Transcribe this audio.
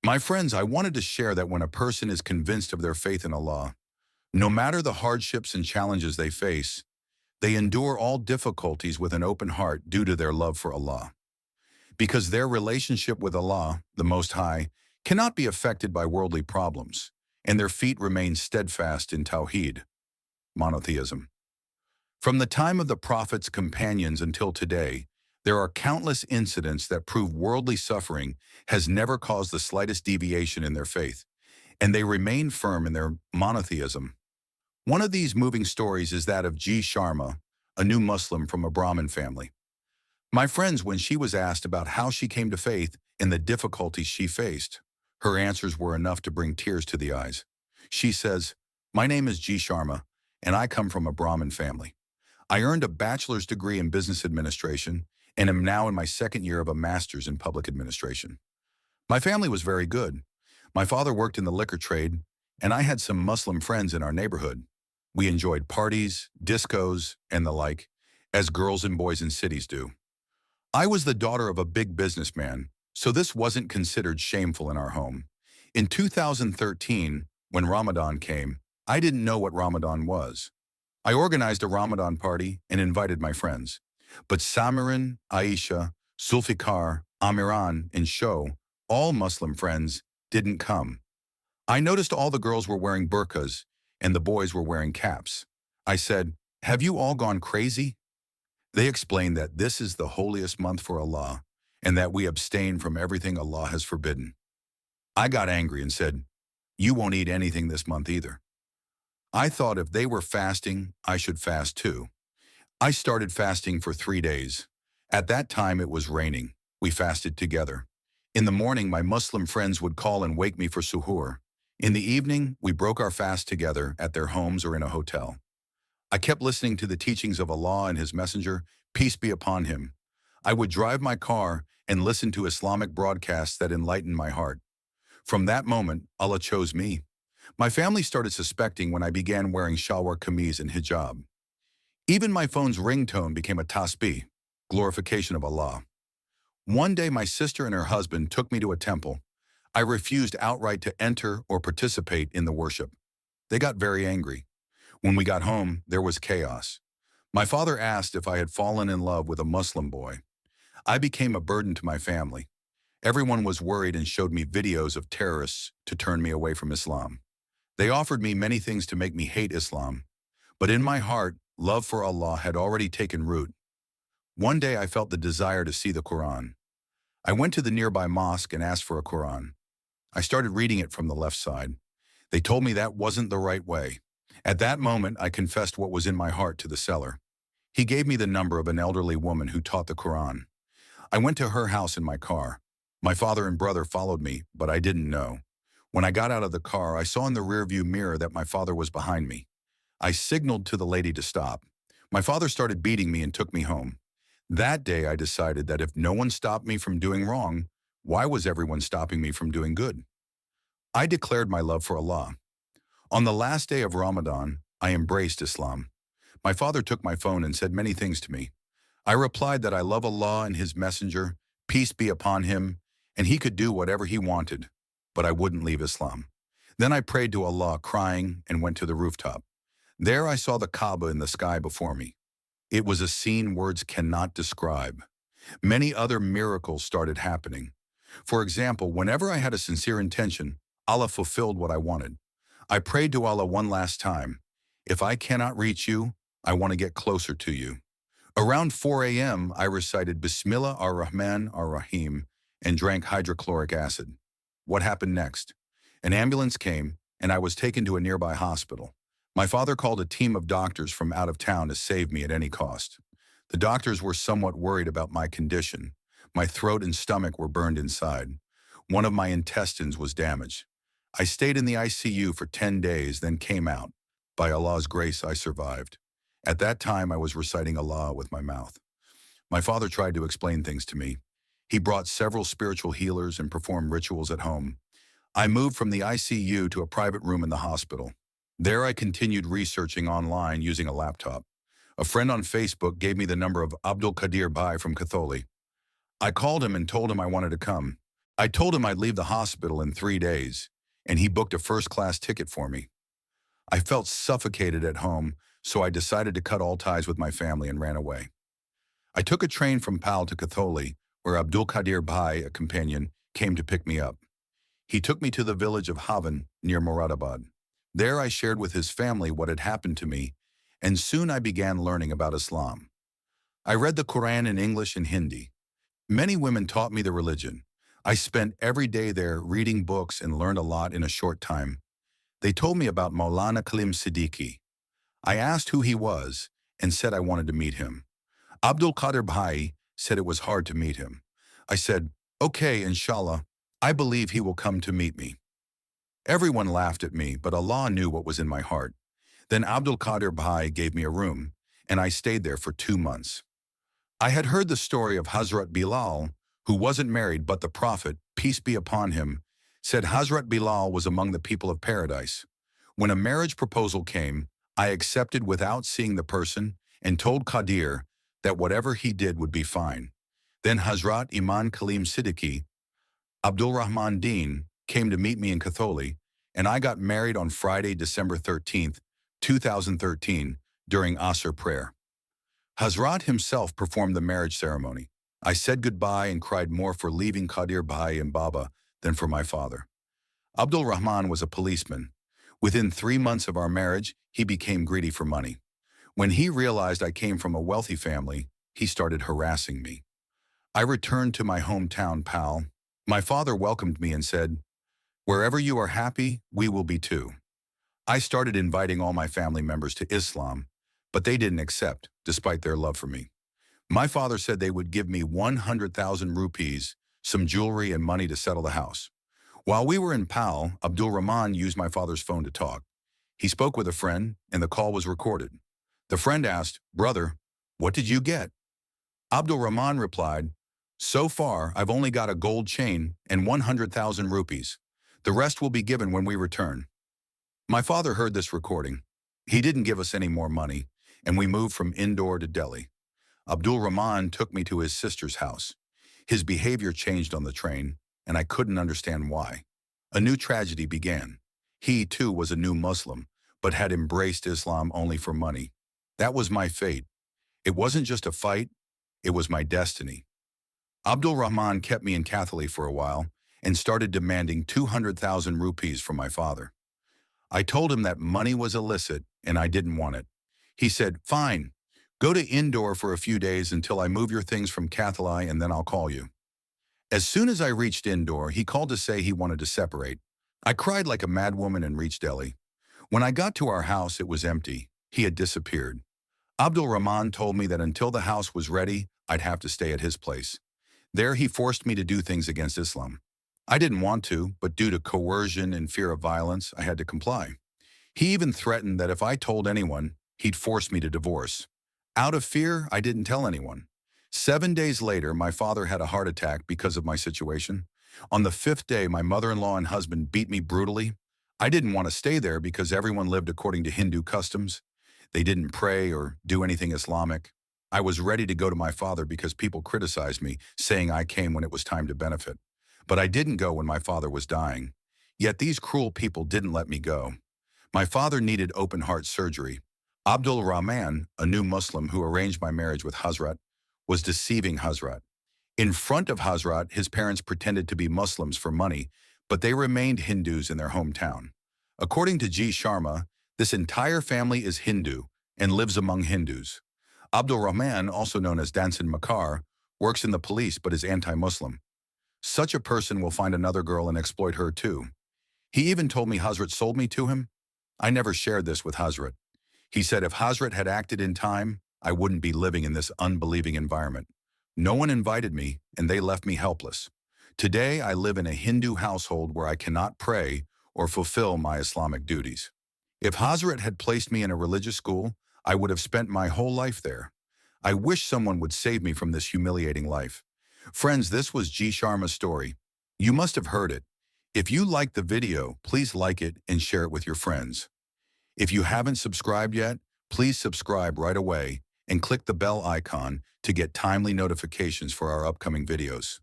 My friends, I wanted to share that when a person is convinced of their faith in Allah, no matter the hardships and challenges they face, they endure all difficulties with an open heart due to their love for Allah. Because their relationship with Allah, the Most High, cannot be affected by worldly problems, and their feet remain steadfast in Tawheed, monotheism. From the time of the Prophet's companions until today, there are countless incidents that prove worldly suffering has never caused the slightest deviation in their faith, and they remain firm in their monotheism. One of these moving stories is that of G. Sharma, a new Muslim from a Brahmin family. My friends, when she was asked about how she came to faith and the difficulties she faced, her answers were enough to bring tears to the eyes. She says, "My name is G. Sharma, and I come from a Brahmin family. I earned a bachelor's degree in business administration and am now in my second year of a master's in public administration. My family was very good. My father worked in the liquor trade, and I had some Muslim friends in our neighborhood. We enjoyed parties, discos, and the like, as girls and boys in cities do. I was the daughter of a big businessman, so this wasn't considered shameful in our home. In 2013, when Ramadan came, I didn't know what Ramadan was. I organized a Ramadan party and invited my friends. But Samirin, Aisha, Zulfikar, Amiran, and Sho, all Muslim friends, didn't come. I noticed all the girls were wearing burqas and the boys were wearing caps. I said, 'Have you all gone crazy?' They explained that this is the holiest month for Allah and that we abstain from everything Allah has forbidden. I got angry and said, 'You won't eat anything this month either.' I thought if they were fasting, I should fast too. I started fasting for 3 days. At that time it was raining. We fasted together. In the morning, my Muslim friends would call and wake me for suhoor. In the evening, we broke our fast together at their homes or in a hotel. I kept listening to the teachings of Allah and His Messenger, peace be upon him. I would drive my car and listen to Islamic broadcasts that enlightened my heart. From that moment, Allah chose me. My family started suspecting when I began wearing shalwar kameez and hijab. Even my phone's ringtone became a tasbih, glorification of Allah. One day my sister and her husband took me to a temple. I refused outright to enter or participate in the worship. They got very angry. When we got home, there was chaos. My father asked if I had fallen in love with a Muslim boy. I became a burden to my family. Everyone was worried and showed me videos of terrorists to turn me away from Islam. They offered me many things to make me hate Islam, but in my heart, love for Allah had already taken root. One day I felt the desire to see the Quran. I went to the nearby mosque and asked for a Quran. I started reading it from the left side. They told me that wasn't the right way. At that moment, I confessed what was in my heart to the seller. He gave me the number of an elderly woman who taught the Quran. I went to her house in my car. My father and brother followed me, but I didn't know. When I got out of the car, I saw in the rearview mirror that my father was behind me. I signaled to the lady to stop. My father started beating me and took me home. That day, I decided that if no one stopped me from doing wrong, why was everyone stopping me from doing good? I declared my love for Allah. On the last day of Ramadan, I embraced Islam. My father took my phone and said many things to me. I replied that I love Allah and His Messenger, peace be upon him, and he could do whatever he wanted, but I wouldn't leave Islam. Then I prayed to Allah, crying, and went to the rooftop. There I saw the Kaaba in the sky before me. It was a scene words cannot describe. Many other miracles started happening. For example, whenever I had a sincere intention, Allah fulfilled what I wanted. I prayed to Allah one last time. If I cannot reach you, I want to get closer to you. Around 4 a.m., I recited Bismillah ar-Rahman ar-Rahim and drank hydrochloric acid. What happened next? An ambulance came, and I was taken to a nearby hospital. My father called a team of doctors from out of town to save me at any cost. The doctors were somewhat worried about my condition. My throat and stomach were burned inside. One of my intestines was damaged. I stayed in the ICU for 10 days, then came out. By Allah's grace, I survived. At that time, I was reciting Allah with my mouth. My father tried to explain things to me. He brought several spiritual healers and performed rituals at home. I moved from the ICU to a private room in the hospital. There I continued researching online using a laptop. A friend on Facebook gave me the number of Abdul Qadir Bhai from Katholi. I called him and told him I wanted to come. I told him I'd leave the hospital in 3 days, and he booked a first-class ticket for me. I felt suffocated at home, so I decided to cut all ties with my family and ran away. I took a train from Pal to Katholi, where Abdul Qadir Bhai, a companion, came to pick me up. He took me to the village of Havan near Moradabad. There I shared with his family what had happened to me, and soon I began learning about Islam. I read the Quran in English and Hindi. Many women taught me the religion. I spent every day there reading books and learned a lot in a short time. They told me about Maulana Kalim Siddiqui. I asked who he was and said I wanted to meet him. Abdul Qadir Bhai said it was hard to meet him. I said, okay, inshallah, I believe he will come to meet me. Everyone laughed at me, but Allah knew what was in my heart. Then Abdul Qadir Bhai gave me a room, and I stayed there for 2 months. I had heard the story of Hazrat Bilal, who wasn't married, but the Prophet, peace be upon him, said Hazrat Bilal was among the people of paradise. When a marriage proposal came, I accepted without seeing the person and told Qadir that whatever he did would be fine. Then Hazrat Iman Kalim Siddiqui, Abdul Rahman Deen, came to meet me in Katholi, and I got married on Friday, December 13th, 2013, during Asr prayer. Hazrat himself performed the marriage ceremony. I said goodbye and cried more for leaving Qadir Bhai and Baba than for my father. Abdul Rahman was a policeman. Within 3 months of our marriage, he became greedy for money. When he realized I came from a wealthy family, he started harassing me. I returned to my hometown, Pal. My father welcomed me and said, wherever you are happy, we will be too. I started inviting all my family members to Islam, but they didn't accept, despite their love for me. My father said they would give me 100,000 rupees, some jewelry and money to settle the house. While we were in Pal, Abdul Rahman used my father's phone to talk. He spoke with a friend, and the call was recorded. The friend asked, brother, what did you get? Abdul Rahman replied, so far, I've only got a gold chain and 100,000 rupees. The rest will be given when we return. My father heard this recording. He didn't give us any more money, and we moved from Indore to Delhi. Abdul Rahman took me to his sister's house. His behavior changed on the train, and I couldn't understand why. A new tragedy began. He, too, was a new Muslim, but had embraced Islam only for money. That was my fate. It wasn't just a fight, it was my destiny. Abdul Rahman kept me in Katholi for a while and started demanding 200,000 rupees from my father. I told him that money was illicit and I didn't want it. He said, fine, go to Indore for a few days until I move your things from Katholi and then I'll call you. As soon as I reached Indore, he called to say he wanted to separate. I cried like a mad woman and reached Delhi. When I got to our house, it was empty. He had disappeared. Abdul Rahman told me that until the house was ready, I'd have to stay at his place. There he forced me to do things against Islam. I didn't want to, but due to coercion and fear of violence, I had to comply. He even threatened that if I told anyone, he'd force me to divorce. Out of fear, I didn't tell anyone. 7 days later, my father had a heart attack because of my situation. On the 5th day, my mother-in-law and husband beat me brutally. I didn't want to stay there because everyone lived according to Hindu customs. They didn't pray or do anything Islamic. I was ready to go to my father because people criticized me, saying I came when it was time to benefit. But I didn't go when my father was dying. Yet these cruel people didn't let me go. My father needed open-heart surgery. Abdul Rahman, a new Muslim who arranged my marriage with Hazrat, was deceiving Hazrat. In front of Hazrat, his parents pretended to be Muslims for money, but they remained Hindus in their hometown. According to G. Sharma, this entire family is Hindu and lives among Hindus. Abdul Rahman, also known as Dansan Makar, works in the police but is anti-Muslim. Such a person will find another girl and exploit her too. He even told me Hazrat sold me to him. I never shared this with Hazrat. He said if Hazrat had acted in time, I wouldn't be living in this unbelieving environment. No one invited me, and they left me helpless. Today, I live in a Hindu household where I cannot pray or fulfill my Islamic duties. If Hazrat had placed me in a religious school, I would have spent my whole life there. I wish someone would save me from this humiliating life. Friends, this was G. Sharma's story. You must have heard it. If you liked the video, please like it and share it with your friends. If you haven't subscribed yet, please subscribe right away and click the bell icon to get timely notifications for our upcoming videos.